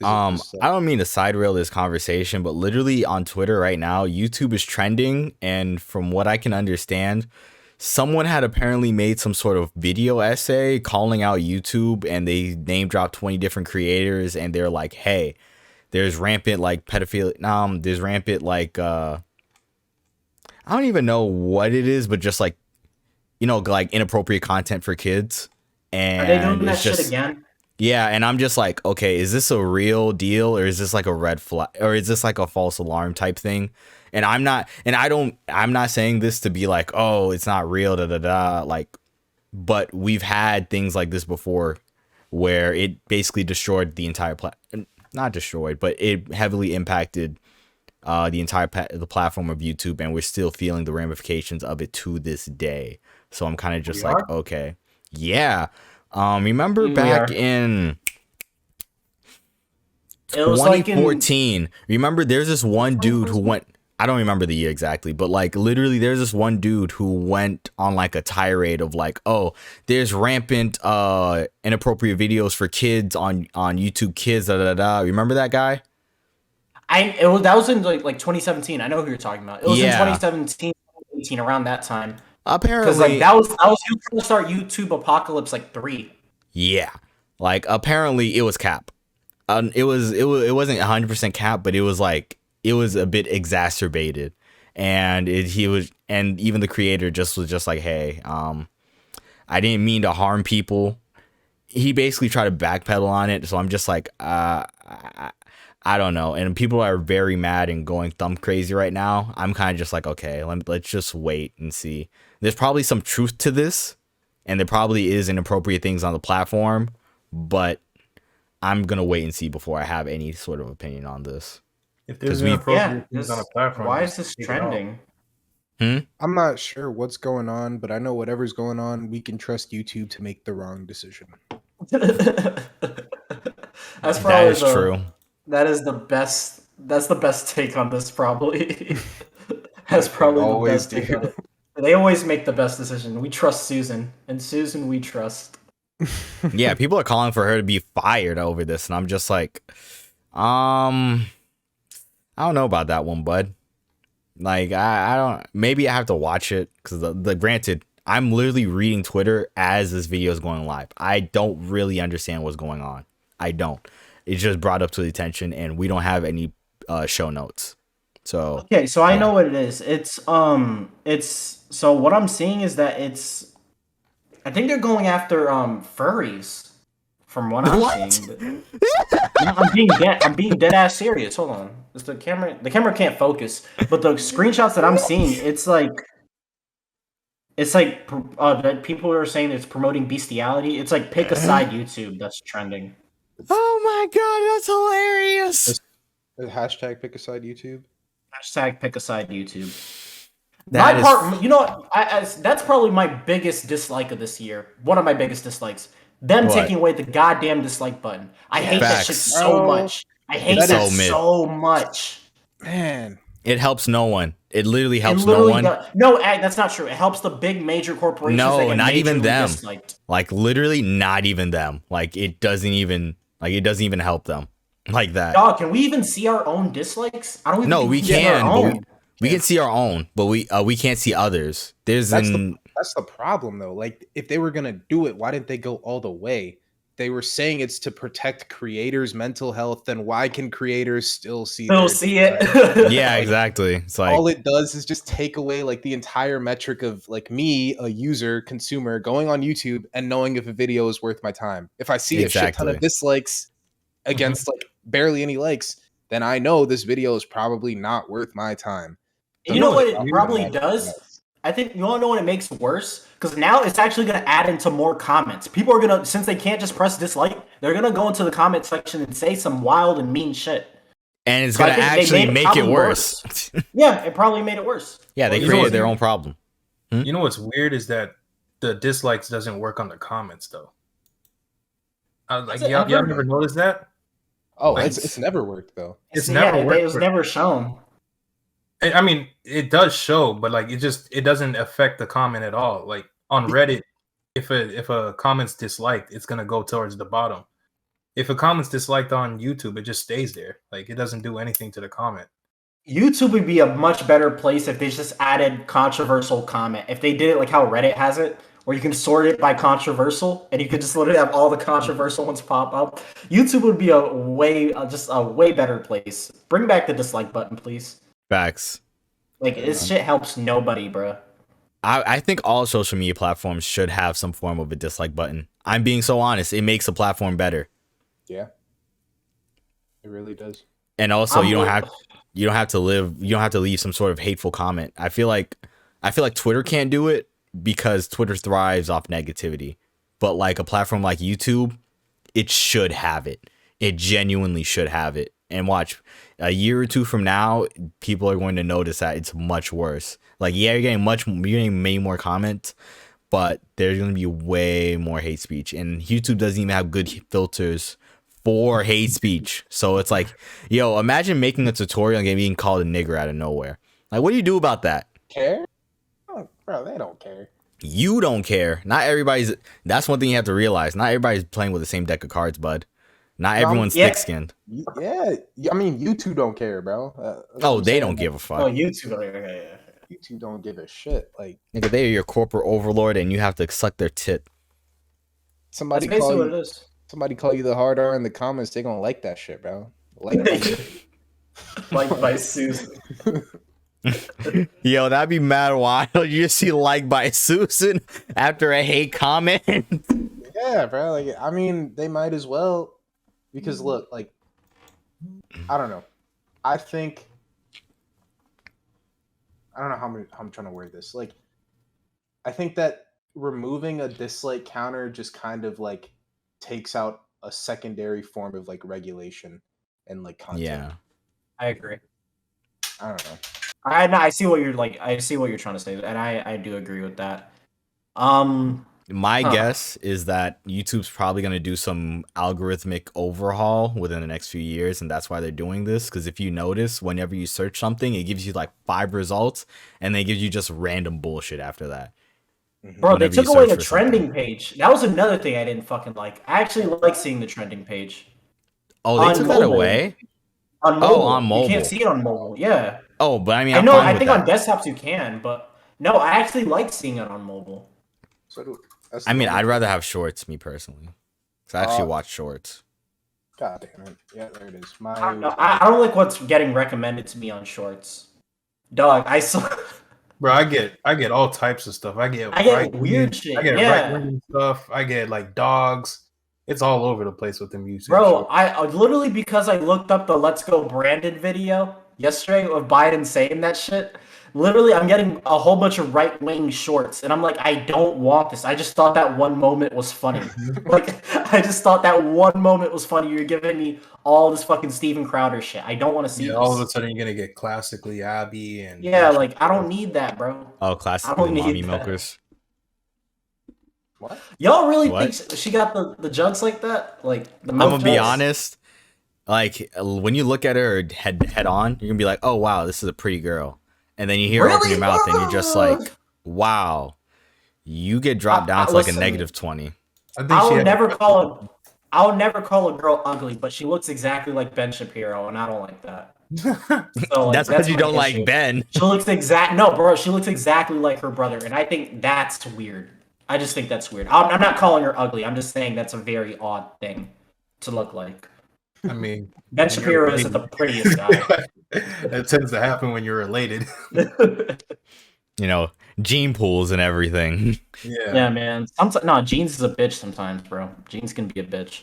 Is it just I don't mean to side rail this conversation, but literally on Twitter right now, YouTube is trending, and from what I can understand, someone had apparently made some sort of video essay calling out YouTube, and they name dropped 20 different creators, and they're like, "Hey, there's rampant like pedophilia. There's rampant like I don't even know what it is, but just like like inappropriate content for kids, Are they and doing that it's shit just." again? Yeah, and I'm just like, okay, is this a real deal or is this like a red flag or is this like a false alarm type thing? And I'm not saying this to be like, oh, it's not real, da da da. Like, but we've had things like this before where it basically destroyed the entire not destroyed, but it heavily impacted the entire the platform of YouTube, and we're still feeling the ramifications of it to this day. So I'm kind of just We like, are. okay, yeah. Remember We back are. in It was like in 2014, remember there's this one dude who went, I don't remember the year exactly, but like literally there's this one dude who went on like a tirade of like, oh, there's rampant inappropriate videos for kids on YouTube Kids, da da da. Remember that guy? that was in like 2017. I know who you're talking about. It was in Yeah. 2017, 2018, around that time. Because like Apparently, that was he was trying to start YouTube Apocalypse like 3. yeah. Like apparently it was cap. It wasn't 100% cap, but it was like it was a bit exacerbated, and even the creator just was just like, hey, I didn't mean to harm people. He basically tried to backpedal on it, so I'm just like, I don't know. And people are very mad and going thumb crazy right now. I'm kind of just like, okay, let's just wait and see. There's probably some truth to this, and there probably is inappropriate things on the platform, but I'm gonna wait and see before I have any sort of opinion on this. If there's 'Cause we- inappropriate things on a platform, why just is this take it off. trending? I'm not sure what's going on, but I know whatever's going on, we can trust YouTube to make the wrong decision. That's That probably is true. That is the best. That's the best take on this, probably. That's probably the always best take do. on it. They always make the best decision. We trust Susan, and Susan we trust. Yeah, people are calling for her to be fired over this, and I'm just like, I don't know about that one, bud. Like, I don't. Maybe I have to watch it because the granted, I'm literally reading Twitter as this video is going live. I don't really understand what's going on. I don't. It's just brought up to the attention, and we don't have any show notes. So Okay, so I yeah. know what it is. It's so what I'm seeing is that I think they're going after furries from what I'm What? seeing. No, I'm being dead ass serious. Hold on. It's the camera can't focus, but the screenshots that I'm seeing, that people are saying it's promoting bestiality. It's like pick a side YouTube that's trending. Oh my god, that's hilarious. Hashtag pick a side YouTube. Hashtag pick a side YouTube. That My is part, you know, that's probably my biggest dislike of this year. One of my biggest dislikes. Them What? taking away the goddamn dislike button. I hate that shit Facts. so Oh, much. I hate it's that so mid. so much. Man, It helps no one. It literally helps It no literally one. No, that's not true. It helps the big major corporations. No, that get not even majorly them. disliked. Like literally not even them. Like it doesn't even help them like that. Dog, can we even see our own dislikes? I don't even No, think we see our can, but own. we can see our own, but we can't see others. There's that's an that's the problem though. Like, if they were gonna do it, why didn't they go all the way? They were saying it's to protect creators' mental health. Then why can creators still see? Still their see it. yeah, Like, exactly. It's like all it does is just take away like the entire metric of like me, a user, consumer, going on YouTube and knowing if a video is worth my time. If I see a shit ton of Exactly. dislikes against like barely any likes, then I know this video is probably not worth my time. You know what it Doesn't probably matter. does? I think you want to know what it makes worse? Because now it's actually going to add into more comments. People are going to, since they can't just press dislike, they're going to go into the comment section and say some wild and mean shit. and it's So I gonna think they actually made it make it probably worse. Yeah, it probably made it worse. Yeah, they Well, you know created what- their own problem. You know what's weird is that the dislikes doesn't work on the comments though. Like Has it y'all ever? never noticed that? Oh, Like, it's never worked though. It's never worked It was for- never shown. I mean, it does show, but like it doesn't affect the comment at all. Like on Reddit, if a comment's disliked, it's gonna go towards the bottom. if a comment's disliked on YouTube, it just stays there. Like it doesn't do anything to the comment. YouTube would be a much better place if they just added controversial comment. If they did it like how Reddit has it, where you can sort it by controversial, and you could just literally have all the controversial ones pop up. YouTube would be just a way better place. Bring back the dislike button, please. Facts. Like this shit helps nobody, bro. I think all social media platforms should have some form of a dislike button. I'm being so honest. It makes a platform better. Yeah, it really does. And also, you don't have to leave some sort of hateful comment. I feel like Twitter can't do it because Twitter thrives off negativity. But like a platform like YouTube, it should have it. It genuinely should have it. And watch, a year or two from now, people are going to notice that it's much worse. Like, yeah, you're getting many more comments, but there's going to be way more hate speech. And YouTube doesn't even have good filters for hate speech. So it's like, yo, imagine making a tutorial and being called a nigger out of nowhere. Like, what do you do about that? Care? Oh, bro, they don't care. You don't care. Not everybody's. That's one thing you have to realize. Not everybody's playing with the same deck of cards, bud. Not everyone's thick-skinned. Yeah, I mean, you two don't care, bro. They don't give a fuck. Oh, YouTube. You two don't give a shit. Like, nigga, they are your corporate overlord, and you have to suck their tit. Somebody That's call basically you. what it is. Somebody call you the hard R in the comments. They gonna like that shit, bro. Like, Like by Susan. Yo, that'd be mad wild. You just see like by Susan after a hate comment. yeah, bro. Like, I mean, they might as well, because look, like, I don't know. I don't know how I'm trying to word this. Like, I think that removing a dislike counter just kind of like takes out a secondary form of like regulation and like content. Yeah, I agree. I don't know. I see what you're like. I see what you're trying to say, and I do agree with that. My guess is that YouTube's probably going to do some algorithmic overhaul within the next few years, and that's why they're doing this. Because if you notice, whenever you search something, it gives you like 5 results, and they give you just random bullshit after that. Bro, they took away the trending page. That was another thing I didn't fucking like. I actually like seeing the trending page. Oh, they took that away? On mobile. On mobile. You can't see it on mobile. Yeah. Oh, but I mean, I think on desktops you can, but no, I actually like seeing it on mobile. I mean, I'd rather have shorts, me personally. Because I actually watch shorts. God damn it. Yeah, there it is. I don't like what's getting recommended to me on shorts. Dog, I saw... Bro, I get all types of stuff. I get weird shit. I get yeah. right-wing stuff. I get like dogs. It's all over the place with the music. Bro, I literally, because I looked up the Let's Go Brandon video yesterday of Biden saying that shit, literally I'm getting a whole bunch of right-wing shorts, and I'm like, I don't want this. I just thought that one moment was funny. I just thought that one moment was funny. You're giving me all this fucking Steven Crowder shit. I don't want to see this. All of a sudden you're gonna get classically Abby and like, I don't need that, bro. Oh, classically mommy milkers. What? Y'all really think she got the jugs like that? Like the milk I'm gonna be honest. Like when you look at her head on, you're gonna be like, "Oh wow, this is a pretty girl," and then you hear her open your mouth, and you're just like, "Wow." You get dropped down to like a -20. I'll never call a girl ugly, but she looks exactly like Ben Shapiro, and I don't like that. So, like, that's because you don't like Ben. She looks she looks exactly like her brother, and I think that's weird. I just think that's weird. I'm not calling her ugly. I'm just saying that's a very odd thing to look like. I mean, Ben Shapiro isn't the prettiest guy. That tends to happen when you're related. You know, gene pools and everything. Yeah, man. Jeans is a bitch sometimes, bro. Jeans can be a bitch.